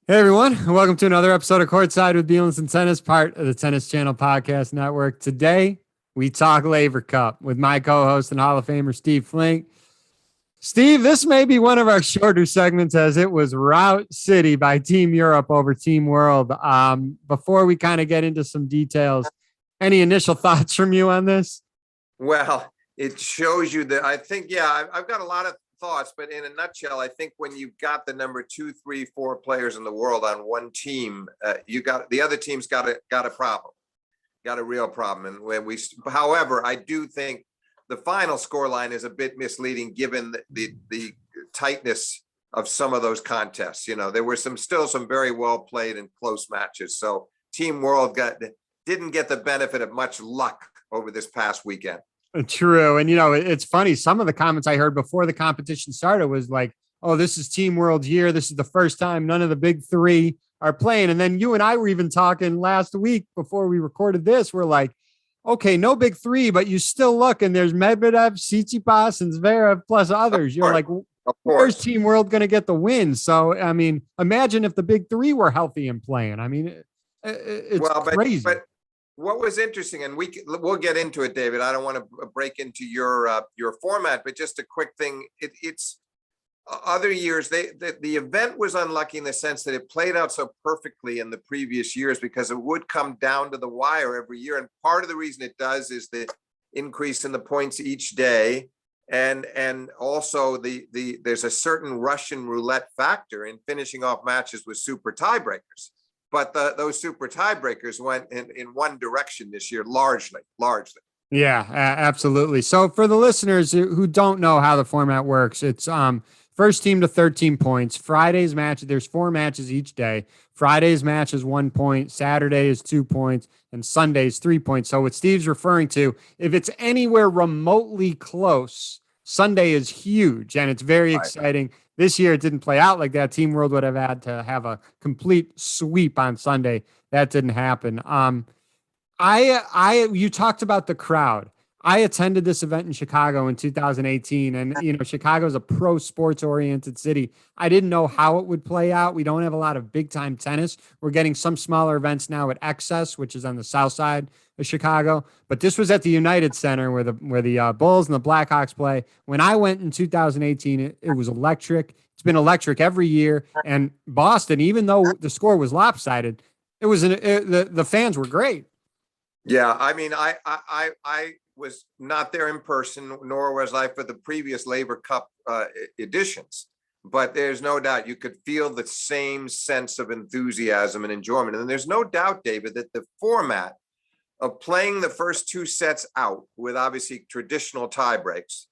Hey everyone, welcome to another episode of Courtside with Beilinson Tennis, part of the Tennis Channel Podcast Network. Today, we talk Laver Cup with my co-host and Hall of Famer Steve Flink. Steve, this may be one of our shorter segments as it was Route City by Team Europe over Team World. Before we kind of get into some details, any initial thoughts from you on this? Well, it shows you that I think, I've got a lot of thoughts, but in a nutshell, I think when you've got the number 2, 3, 4 players in the world on one team, you got the other team's got a problem, got a real problem. And however, I do think the final scoreline is a bit misleading given the tightness of some of those contests. You know, there were still some very well played and close matches. So Team World didn't get the benefit of much luck over this past weekend. True. And, it's funny. Some of the comments I heard before the competition started was like, oh, this is Team World's year. This is the first time none of the big three are playing. And then you and I were even talking last week before we recorded this. We're like, okay, no big three, but you still look and there's Medvedev, Tsitsipas, and Zverev plus others. You're like, where's Team World going to get the win? So, I mean, imagine if the big three were healthy and playing. I mean, it's crazy. But what was interesting, and we'll get into it, David. I don't want to break into your format, but just a quick thing. It's other years. The event was unlucky in the sense that it played out so perfectly in the previous years because it would come down to the wire every year. And part of the reason it does is the increase in the points each day, and also there's a certain Russian roulette factor in finishing off matches with super tiebreakers. But those super tiebreakers went in one direction this year, largely. Yeah, absolutely. So for the listeners who don't know how the format works, it's first team to 13 points. Friday's match, there's 4 matches each day. Friday's match is 1 point, Saturday is 2 points, and Sunday's 3 points. So what Steve's referring to, if it's anywhere remotely close, Sunday is huge and it's very exciting. This year, it didn't play out like that. Team World would have had to have a complete sweep on Sunday. That didn't happen. You talked about the crowd. I attended this event in Chicago in 2018, and Chicago is a pro sports oriented city. I didn't know how it would play out. We don't have a lot of big time tennis. We're getting some smaller events now at Excess, which is on the south side of Chicago. But this was at the United Center where the Bulls and the Blackhawks play. When I went in 2018, it was electric. It's been electric every year. And Boston, even though the score was lopsided, the fans were great. Yeah, I mean, I was not there in person, nor was I for the previous Laver Cup editions. But there's no doubt you could feel the same sense of enthusiasm and enjoyment. And there's no doubt, David, that the format of playing the first 2 sets out with obviously traditional tie breaks,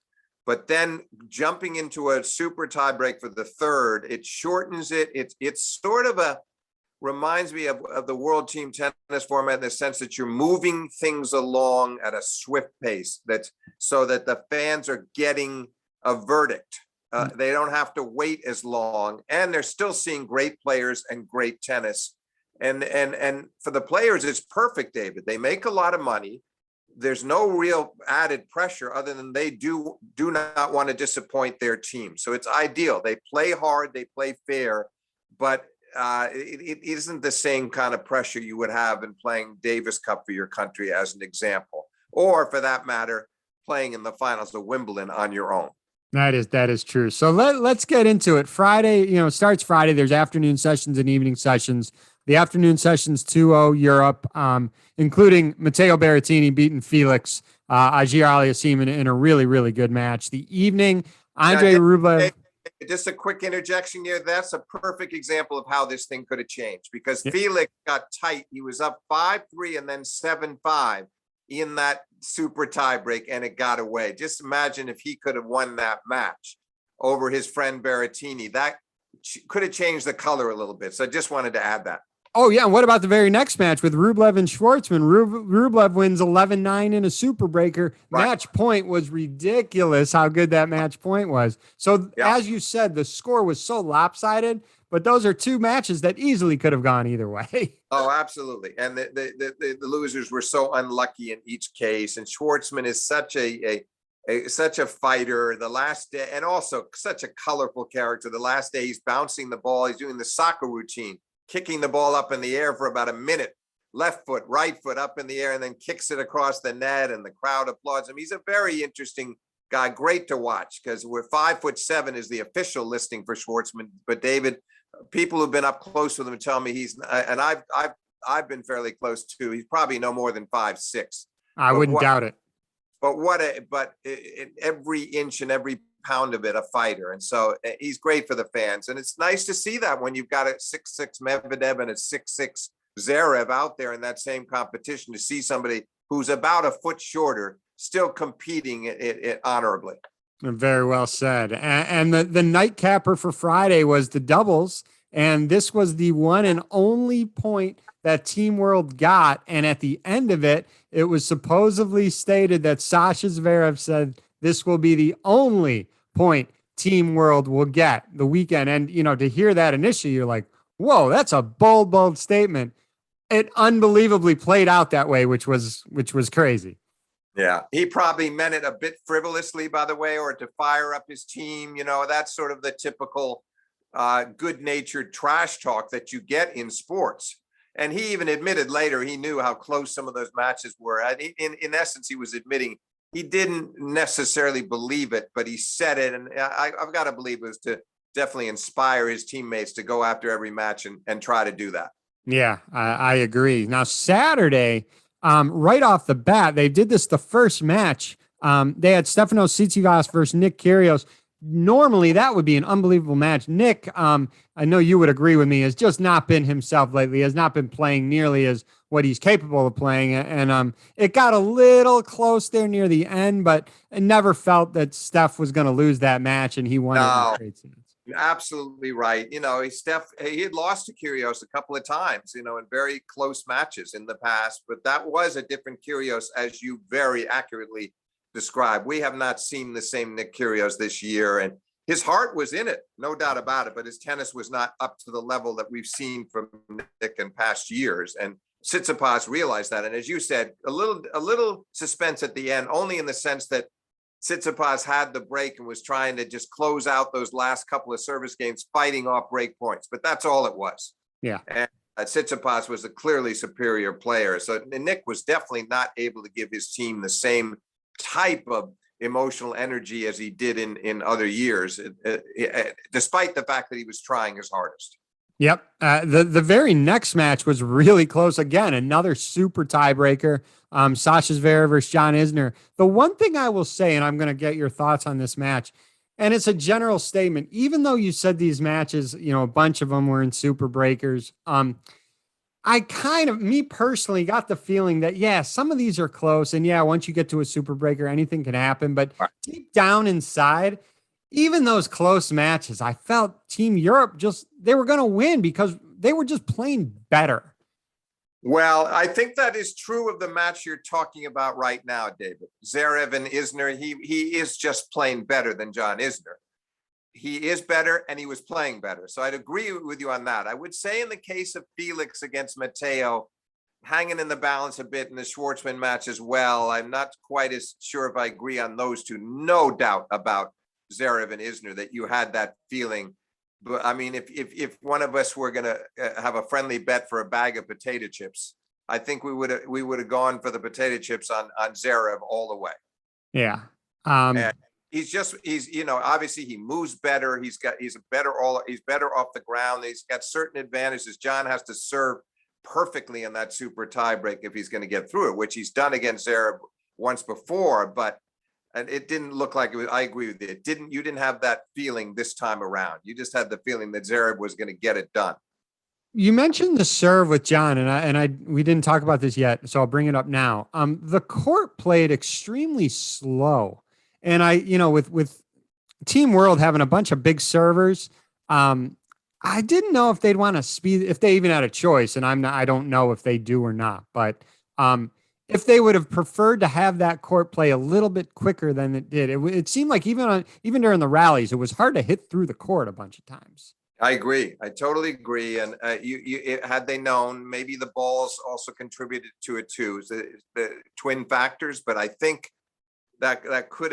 but then jumping into a super tie break for the third, it shortens it. It's sort of reminds me of the World Team Tennis format in the sense that you're moving things along at a swift pace, so that the fans are getting a verdict. They don't have to wait as long, and they're still seeing great players and great tennis. And for the players, it's perfect, David. They make a lot of money. There's no real added pressure other than they do not want to disappoint their team. So it's ideal. They play hard, they play fair, but it isn't the same kind of pressure you would have in playing Davis Cup for your country, as an example, or for that matter, playing in the finals of Wimbledon on your own. That is true. So let's get into it. Friday, starts Friday. There's afternoon sessions and evening sessions. The afternoon sessions 2-0 Europe, including Matteo Berrettini beating Felix Auger-Aliassime in a really, really good match. The evening, Andre Rublev. Just a quick interjection here. That's a perfect example of how this thing could have changed, because Felix got tight. He was up 5-3 and then 7-5 in that super tie break, and it got away. Just imagine if he could have won that match over his friend Berrettini. That could have changed the color a little bit. So I just wanted to add that. Oh, yeah. And what about the very next match with Rublev and Schwartzman? Rublev wins 11-9 in a super breaker. Right. Match point was ridiculous how good that match point was. So, as you said, the score was so lopsided, but those are 2 matches that easily could have gone either way. Oh, absolutely. And the losers were so unlucky in each case. And Schwartzman is such a such a fighter. The last day, and also such a colorful character. The last day, he's bouncing the ball. He's doing the soccer routine, kicking the ball up in the air for about a minute, left foot, right foot up in the air, and then kicks it across the net, and the crowd applauds him. He's a very interesting guy, great to watch, because we're 5'7" is the official listing for Schwartzman. But David, people who've been up close with him tell me and I've been fairly close too. He's probably no more than 5'6". I wouldn't doubt it. But in every inch and every pound of it, a fighter. And so he's great for the fans. And it's nice to see that when you've got a 6'6" Medvedev and a 6'6" Zverev out there in that same competition, to see somebody who's about a foot shorter still competing it honorably. Very well said. And the nightcapper for Friday was the doubles. And this was the one and only point that Team World got. And at the end of it, it was supposedly stated that Sasha Zverev said this will be the only point Team World will get the weekend. And, to hear that initially, you're like, whoa, that's a bold statement. It unbelievably played out that way, which was crazy. Yeah, he probably meant it a bit frivolously, by the way, or to fire up his team. That's sort of the typical good-natured trash talk that you get in sports. And he even admitted later he knew how close some of those matches were. In essence, he was admitting he didn't necessarily believe it, but he said it. And I've got to believe it was to definitely inspire his teammates to go after every match and try to do that. Yeah, I agree. Now, Saturday, right off the bat, they did this the first match. They had Stefanos Tsitsipas versus Nick Kyrgios. Normally, that would be an unbelievable match. Nick, I know you would agree with me, has just not been himself lately, has not been playing nearly as what he's capable of playing. And it got a little close there near the end, but it never felt that Steph was going to lose that match, and he won it in straight sets. Absolutely right. He had lost to Kyrgios a couple of times, in very close matches in the past, but that was a different Kyrgios, as you very accurately described. We have not seen the same Nick Kyrgios this year, and his heart was in it, no doubt about it, but his tennis was not up to the level that we've seen from Nick in past years. And Tsitsipas realized that. And as you said, a little suspense at the end, only in the sense that Tsitsipas had the break and was trying to just close out those last couple of service games, fighting off break points. But that's all it was. Yeah. And Tsitsipas was a clearly superior player. So Nick was definitely not able to give his team the same type of emotional energy as he did in other years, despite the fact that he was trying his hardest. Yep. The very next match was really close. Again, another super tiebreaker. Sasha Zverev versus John Isner. The one thing I will say, and I'm going to get your thoughts on this match, and it's a general statement, even though you said these matches, a bunch of them were in super breakers. I me personally got the feeling that, yeah, some of these are close. And yeah, once you get to a super breaker, anything can happen. But deep down inside, even those close matches, I felt Team Europe they were going to win because they were just playing better. Well, I think that is true of the match you're talking about right now, David. Zverev and Isner, he is just playing better than John Isner. He is better, and he was playing better. So I'd agree with you on that. I would say in the case of Felix against Matteo, hanging in the balance a bit in the Schwartzman match as well. I'm not quite as sure if I agree on those two. No doubt about Zverev and Isner that you had that feeling. But I mean, if one of us were going to have a friendly bet for a bag of potato chips, I think we would have gone for the potato chips on Zverev all the way. Yeah. He's obviously he moves better. He's better off the ground. He's got certain advantages. John has to serve perfectly in that super tiebreak if he's going to get through it, which he's done against Zverev once before, but it didn't look like it was. I agree with you. You didn't have that feeling this time around. You just had the feeling that Zverev was going to get it done. You mentioned the serve with John, and we didn't talk about this yet, so I'll bring it up now. The court played extremely slow, and with Team World having a bunch of big servers, I didn't know if they'd want to speed, if they even had a choice, and I don't know if they do or not, but if they would have preferred to have that court play a little bit quicker than it did. It seemed like even during the rallies, it was hard to hit through the court a bunch of times. I agree. I totally agree. And had they known, maybe the balls also contributed to it too, the twin factors. But I think that could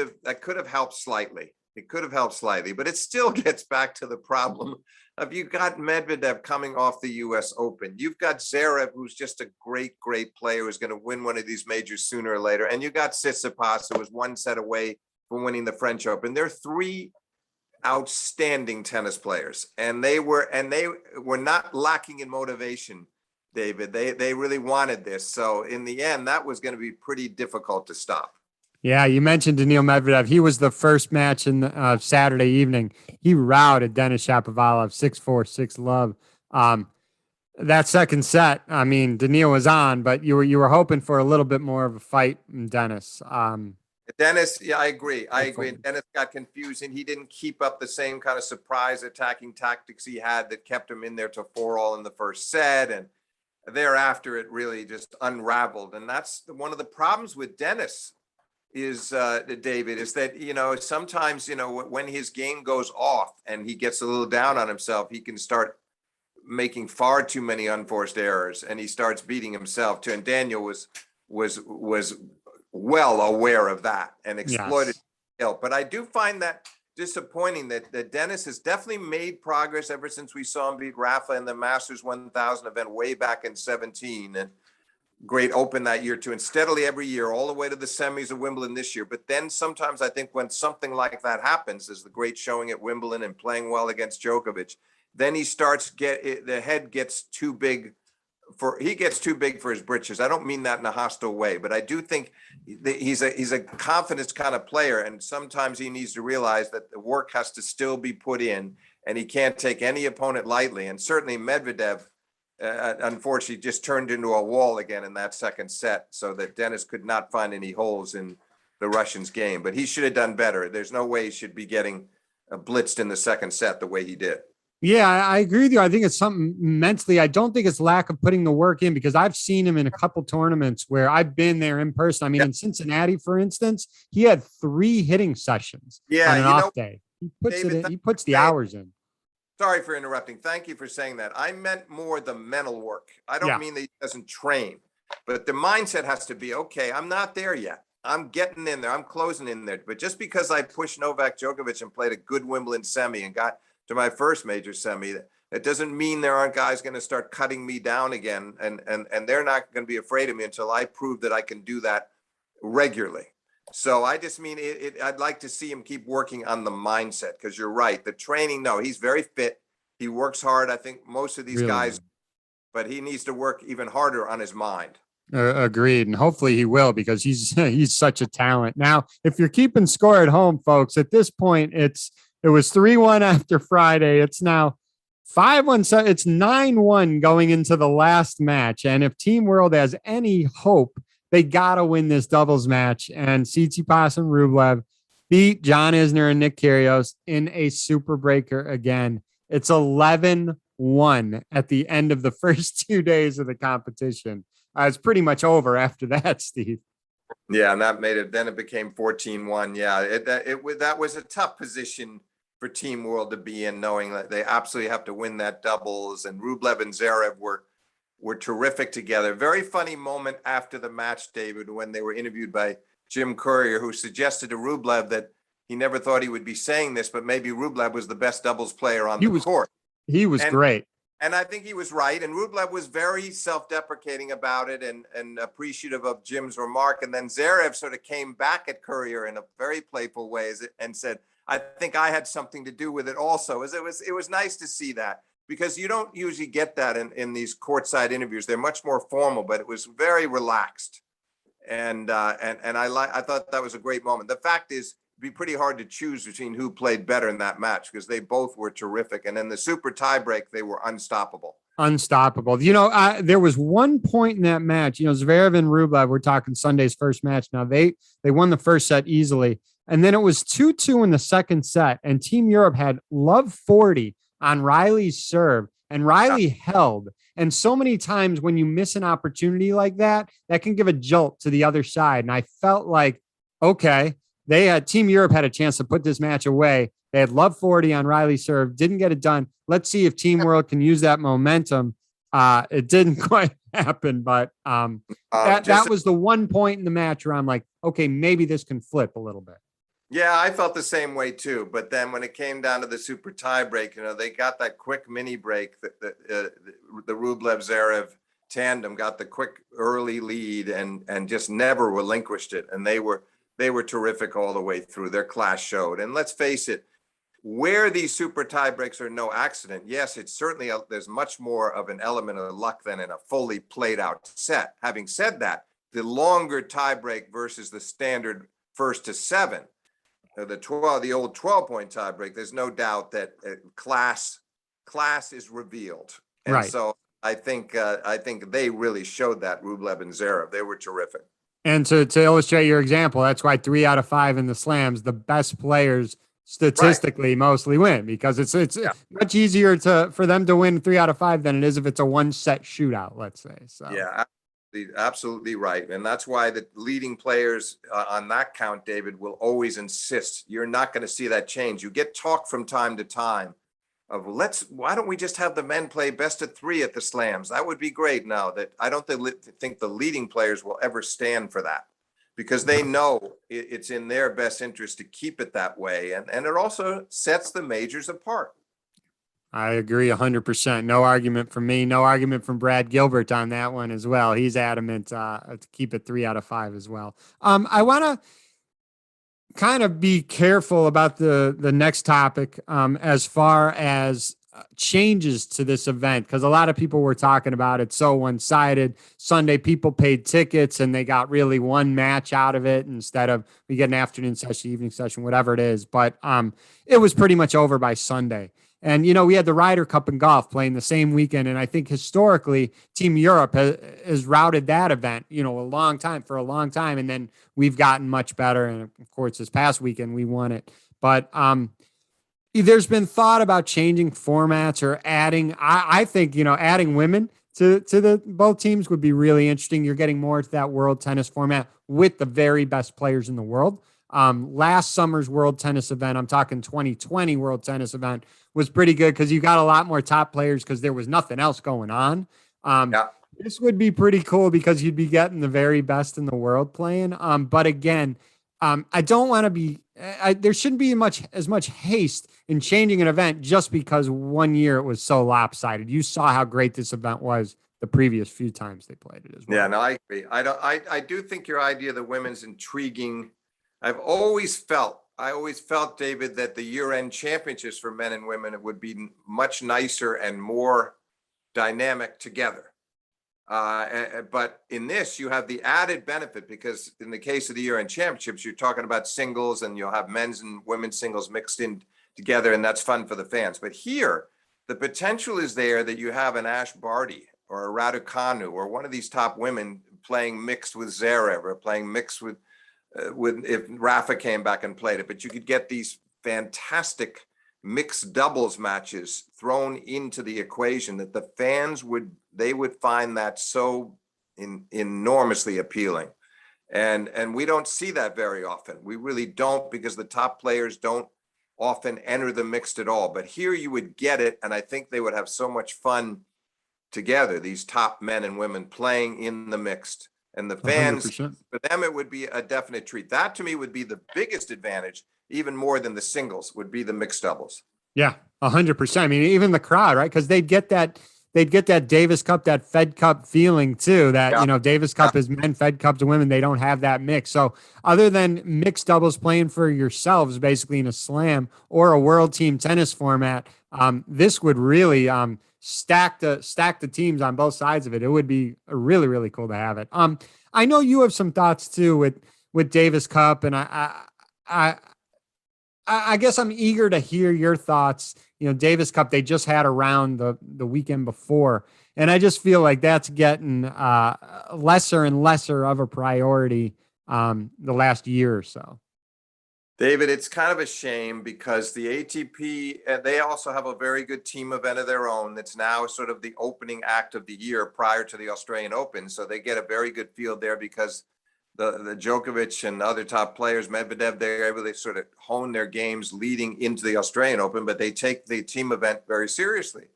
have helped slightly. It could have helped slightly, but it still gets back to the problem of you got Medvedev coming off the US Open. You've got Zverev, who's just a great, great player who's going to win one of these majors sooner or later. And you got Tsitsipas, who was one set away from winning the French Open. They're three outstanding tennis players, and they were not lacking in motivation, David. They really wanted this. So in the end, that was going to be pretty difficult to stop. Yeah, you mentioned Daniil Medvedev. He was the first match in Saturday evening. He routed Denis Shapovalov 6-4, 6-love. That second set, I mean, Daniil was on, but you were hoping for a little bit more of a fight in Denis. Denis, yeah, I agree. Denis got confused, and he didn't keep up the same kind of surprise attacking tactics he had that kept him in there to 4-all in the first set. And thereafter, it really just unraveled. And that's one of the problems with Denis is, David, is that, sometimes, when his game goes off and he gets a little down on himself, he can start making far too many unforced errors, and he starts beating himself too. And Daniel was well aware of that and exploited it. But I do find that disappointing that Denis has definitely made progress ever since we saw him beat Rafa in the Masters 1000 event way back in 2017, and great Open that year too, and steadily every year all the way to the semis of Wimbledon this year. But then sometimes I think when something like that happens, as the great showing at Wimbledon and playing well against Djokovic, then he starts the head gets too big for his britches. I don't mean that in a hostile way, but I do think he's a confidence kind of player, and sometimes he needs to realize that the work has to still be put in, and he can't take any opponent lightly. And certainly Medvedev, unfortunately, just turned into a wall again in that second set, so that Denis could not find any holes in the Russian's game. But he should have done better. There's no way he should be getting blitzed in the second set the way he did. Yeah, I agree with you. I think it's something mentally. I don't think it's lack of putting the work in, because I've seen him in a couple tournaments where I've been there in person. I mean, in Cincinnati, for instance, he had 3 hitting sessions on an off day. He puts David, he puts the hours in. Sorry for interrupting. Thank you for saying that. I meant more the mental work. I don't mean that he doesn't train, but the mindset has to be, okay, I'm not there yet. I'm getting in there. I'm closing in there. But just because I pushed Novak Djokovic and played a good Wimbledon semi and got to my first major semi, that doesn't mean there aren't guys going to start cutting me down again. And they're not going to be afraid of me until I prove that I can do that regularly. So I just mean I'd like to see him keep working on the mindset, because you're right. The training, no, he's very fit. He works hard. I think most of these guys, but he needs to work even harder on his mind. Agreed. And hopefully he will, because he's such a talent. Now, if you're keeping score at home, folks, at this point, it was 3-1 after Friday. It's now 5-1. It's 9-1 going into the last match. And if Team World has any hope, they got to win this doubles match. And Tsitsipas and Rublev beat John Isner and Nick Kyrgios in a super breaker again. It's 11-1 at the end of the first 2 days of the competition. It's pretty much over after that, Steve. Yeah, and that made it. Then it became 14-1. Yeah, that was a tough position for Team World to be in, knowing that they absolutely have to win that doubles. And Rublev and Zverev were terrific together. Very funny moment after the match, David, when they were interviewed by Jim Courier, who suggested to Rublev that he never thought he would be saying this, but maybe Rublev was the best doubles player on the court. He was great. And I think he was right. And Rublev was very self-deprecating about it and appreciative of Jim's remark. And then Zverev sort of came back at Courier in a very playful way and said, I think I had something to do with it also. It was nice to see that, because you don't usually get that in these courtside interviews. They're much more formal, but it was very relaxed. And I thought that was a great moment. The fact is, it'd be pretty hard to choose between who played better in that match, because they both were terrific. And in the super tiebreak, they were unstoppable. There was one point in that match, Zverev and Rublev, we're talking Sunday's first match. Now they won the first set easily. And then it was 2-2 in the second set. And Team Europe had love 40 on Riley's serve, and Riley held. And so many times when you miss an opportunity like that, that can give a jolt to the other side. And I felt like, okay, Team Europe had a chance to put this match away. They had love 40 on Riley's serve, didn't get it done. Let's see if Team World can use that momentum. It didn't quite happen, but that was the one point in the match where I'm like, okay, maybe this can flip a little bit. Yeah, I felt the same way too. But then when it came down to the super tie break, they got that quick mini break that the Rublev Zverev tandem got the quick early lead and just never relinquished it. And they were terrific all the way through. Their class showed. And let's face it, where these super tie breaks are no accident, yes, it's certainly there's much more of an element of luck than in a fully played out set. Having said that, the longer tie break versus the standard first to seven, the old 12-point tiebreak, there's no doubt that class is revealed. And Right. so I think they really showed that, Rublev and Zverev. They were terrific. And to illustrate your example, that's why 3 out of 5 in the slams, the best players statistically mostly win, because it's much easier for them to win 3 out of 5 than it is if it's a one set shootout, let's say. So yeah, absolutely right. And that's why the leading players on that count, David, will always insist. You're not going to see that change. You get talk from time to time of why don't we just have the men play best of 3 at the slams? That would be great. Now that I don't think the leading players will ever stand for that, because they know it's in their best interest to keep it that way. And it also sets the majors apart. I agree 100%. No argument from me. No argument from Brad Gilbert on that one as well. He's adamant to keep it 3 out of 5 as well. I want to kind of be careful about the next topic as far as changes to this event, because a lot of people were talking about it so one-sided. Sunday, people paid tickets and they got really one match out of it instead of we get an afternoon session, evening session, whatever it is. But it was pretty much over by Sunday. And, we had the Ryder Cup in golf playing the same weekend. And I think historically, Team Europe has routed that event, for a long time. And then we've gotten much better. And of course, this past weekend, we won it. But there's been thought about changing formats or adding, I think, adding women to the both teams would be really interesting. You're getting more to that world tennis format with the very best players in the world. Last summer's World Tennis event, I'm talking 2020 World Tennis event, was pretty good because you got a lot more top players because there was nothing else going on. This would be pretty cool because you'd be getting the very best in the world playing. But again, I don't want to be, there shouldn't be as much haste in changing an event just because one year it was so lopsided. You saw how great this event was the previous few times they played it as well. Yeah, no, I agree. I do think your idea of the women's intriguing. I always felt, David, that the year-end championships for men and women would be much nicer and more dynamic together. But in this, you have the added benefit because in the case of the year-end championships, you're talking about singles and you'll have men's and women's singles mixed in together, and that's fun for the fans. But here, the potential is there that you have an Ash Barty or a Raducanu or one of these top women playing mixed with Zverev or playing mixed with if Rafa came back and played it. But you could get these fantastic mixed doubles matches thrown into the equation that the fans would find that so enormously appealing. And we don't see that very often. We really don't, because the top players don't often enter the mixed at all. But here you would get it, and I think they would have so much fun together, these top men and women playing in the mixed. And the fans, 100%. For them, it would be a definite treat. That to me would be the biggest advantage, even more than the singles, would be the mixed doubles. Yeah, 100%. I mean, even the crowd, right? Because they'd get that Davis Cup, that Fed Cup feeling too, that, Davis Cup is men, Fed Cup to women. They don't have that mix. So other than mixed doubles playing for yourselves, basically in a slam or a world team tennis format, this would really stack the teams on both sides of it. It would be really, really cool to have it. I know you have some thoughts too with Davis Cup, and I guess I'm eager to hear your thoughts. Davis Cup, they just had a round the weekend before, and I just feel like that's getting lesser and lesser of a priority the last year or so. David, it's kind of a shame because the ATP, they also have a very good team event of their own that's now sort of the opening act of the year prior to the Australian Open. So they get a very good field there because the Djokovic and other top players, Medvedev, they're able to sort of hone their games leading into the Australian Open, but they take the team event very seriously.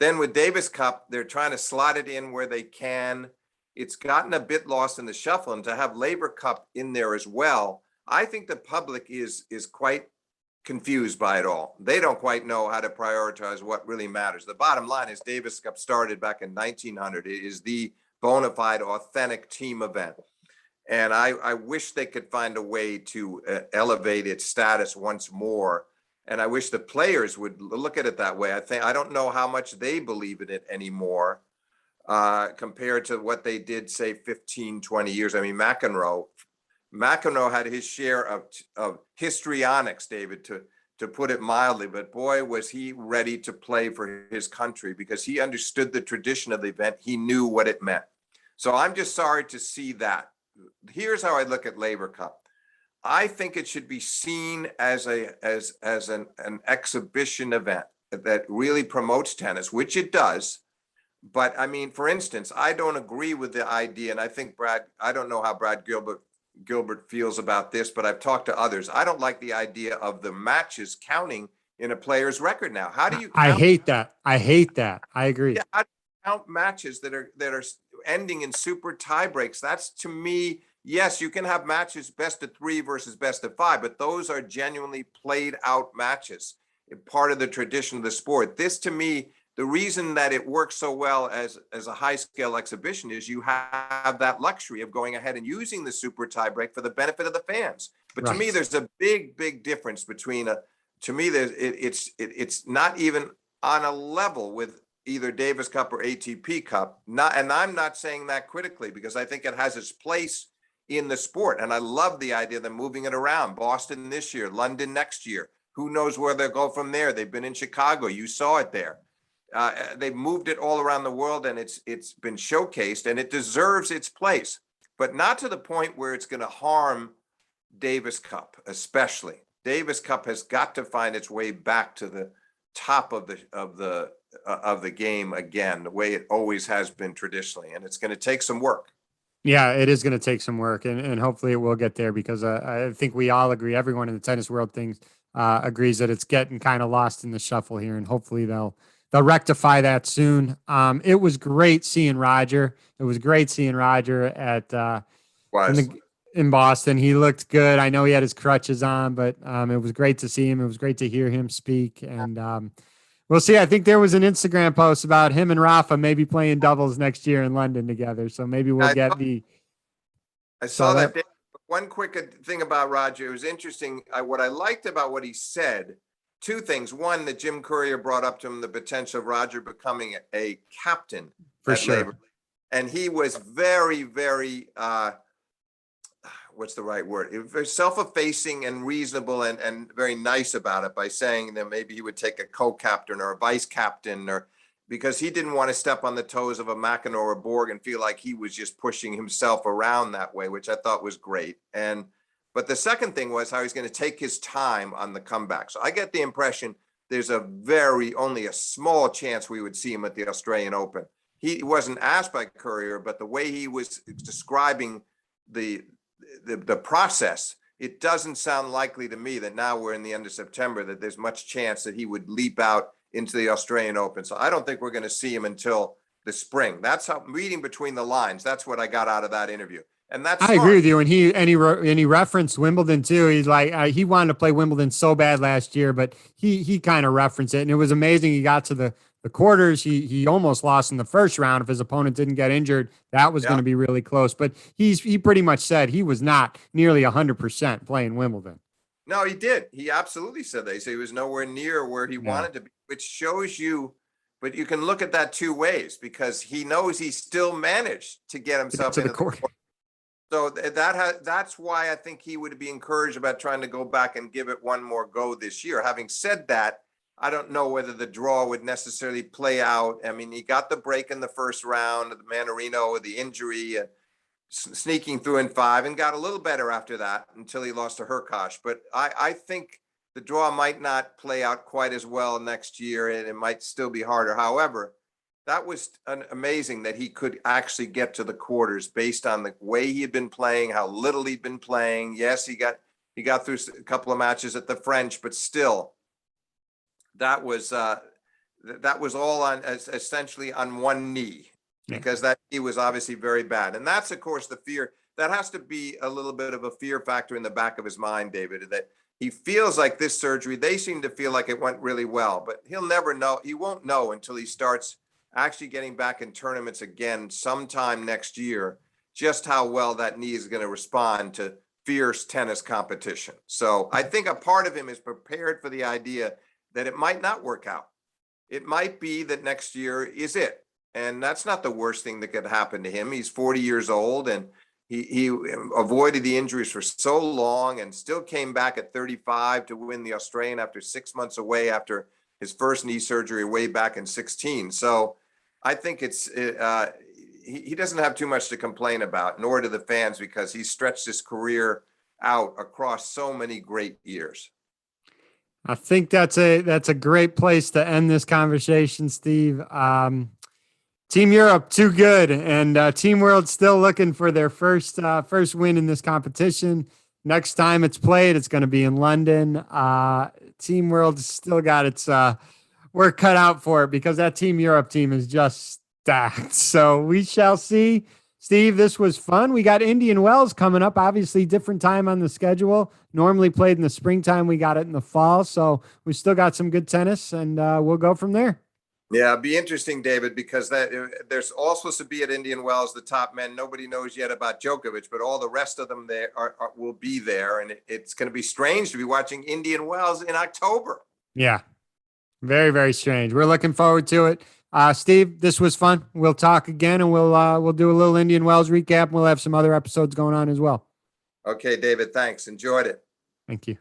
Then with Davis Cup, they're trying to slot it in where they can it's gotten a bit lost in the shuffle, and to have Laver Cup in there as well, I think the public is quite confused by it all. They don't quite know how to prioritize what really matters. The bottom line is Davis Cup started back in 1900. It is the bona fide, authentic team event. And I wish they could find a way to elevate its status once more. And I wish the players would look at it that way. I don't know how much they believe in it anymore compared to what they did, say, 15, 20 years. I mean, McEnroe had his share of histrionics, David, to put it mildly, but boy, was he ready to play for his country because he understood the tradition of the event. He knew what it meant. So I'm just sorry to see that. Here's how I look at Laver Cup. I think it should be seen as an exhibition event that really promotes tennis, which it does. But I mean, for instance, I don't agree with the idea, and I think I don't know how Brad Gilbert feels about this, but I've talked to others. I don't like the idea of the matches counting in a player's record now. How do you count? I hate that. I agree. Yeah, how do you count matches that are ending in super tie breaks? That's, to me, yes, you can have matches best of 3 versus best of 5, but those are genuinely played out matches, part of the tradition of the sport. This, to me, the reason that it works so well as a high scale exhibition is you have that luxury of going ahead and using the super tiebreak for the benefit of the fans. But to me, there's a big difference between it's not even on a level with either Davis Cup or ATP Cup. And I'm not saying that critically because I think it has its place in the sport. And I love the idea of them moving it around. Boston this year, London next year. Who knows where they'll go from there? They've been in Chicago. You saw it there. They've moved it all around the world, and it's been showcased, and it deserves its place, but not to the point where it's going to harm Davis Cup, especially. Davis Cup has got to find its way back to the top of the game again, the way it always has been traditionally, and it's going to take some work. Yeah, it is going to take some work, and hopefully it will get there because I think we all agree, everyone in the tennis world agrees that it's getting kind of lost in the shuffle here, and hopefully they'll rectify that soon. It was great seeing Roger. It was great seeing Roger in Boston. He looked good. I know he had his crutches on, but it was great to see him. It was great to hear him speak. And we'll see. I think there was an Instagram post about him and Rafa maybe playing doubles next year in London together. So maybe we'll get the. I saw that. One quick thing about Roger. It was interesting. What I liked about what he said. 2 things. One, that Jim Courier brought up to him the potential of Roger becoming a captain for sure. Laver. And he was very, very, what's the right word? Very self-effacing and reasonable and very nice about it by saying that maybe he would take a co-captain or a vice captain because he didn't want to step on the toes of a McEnroe or Borg and feel like he was just pushing himself around that way, which I thought was great. But the second thing was how he's going to take his time on the comeback. So I get the impression there's only a small chance we would see him at the Australian Open. He wasn't asked by Courier, but the way he was describing the process, it doesn't sound likely to me that now we're in the end of September, that there's much chance that he would leap out into the Australian Open. So I don't think we're going to see him until the spring. That's how, reading between the lines, that's what I got out of that interview. And that's I agree with you. And he referenced Wimbledon too. He's like, he wanted to play Wimbledon so bad last year, but he kind of referenced it. And it was amazing. He got to the quarters. He almost lost in the first round. If his opponent didn't get injured, that was going to be really close. But he pretty much said he was not nearly 100% playing Wimbledon. No, he did. He absolutely said that. He said he was nowhere near where he wanted to be, which shows you, but you can look at that 2 ways because he knows he still managed to get himself into the court. So that's why I think he would be encouraged about trying to go back and give it one more go this year. Having said that, I don't know whether the draw would necessarily play out. I mean, he got the break in the first round of the Manarino with the injury, sneaking through in 5, and got a little better after that until he lost to Hurkacz. But I think the draw might not play out quite as well next year, and it might still be harder. However, that was amazing that he could actually get to the quarters based on the way he had been playing, how little he'd been playing. Yes, he got through a couple of matches at the French, but still, that was all on essentially on one knee. because that knee was obviously very bad. And that's, of course, the fear. That has to be a little bit of a fear factor in the back of his mind, David, that he feels like this surgery, they seem to feel like it went really well, but he'll never know. He won't know until he starts actually getting back in tournaments again sometime next year, just how well that knee is going to respond to fierce tennis competition. So I think a part of him is prepared for the idea that it might not work out. It might be that next year is it. And that's not the worst thing that could happen to him. He's 40 years old, and he avoided the injuries for so long and still came back at 35 to win the Australian after 6 months away after his first knee surgery way back in 16. So I think he doesn't have too much to complain about, nor do the fans, because he stretched his career out across so many great years. I think that's a great place to end this conversation, Steve. Team Europe, too good, and Team World still looking for their first win in this competition. Next time it's played, it's going to be in London. Team World still got its work cut out for it, because that Team Europe team is just stacked. So we shall see. Steve, this was fun. We got Indian Wells coming up, obviously different time on the schedule. Normally played in the springtime. We got it in the fall. So we still got some good tennis, and we'll go from there. Yeah, it'd be interesting, David, because there's all supposed to be at Indian Wells, the top men. Nobody knows yet about Djokovic, but all the rest of them there will be there. And it's going to be strange to be watching Indian Wells in October. Yeah, very, very strange. We're looking forward to it. Steve, this was fun. We'll talk again, and we'll do a little Indian Wells recap. And we'll have some other episodes going on as well. Okay, David, thanks. Enjoyed it. Thank you.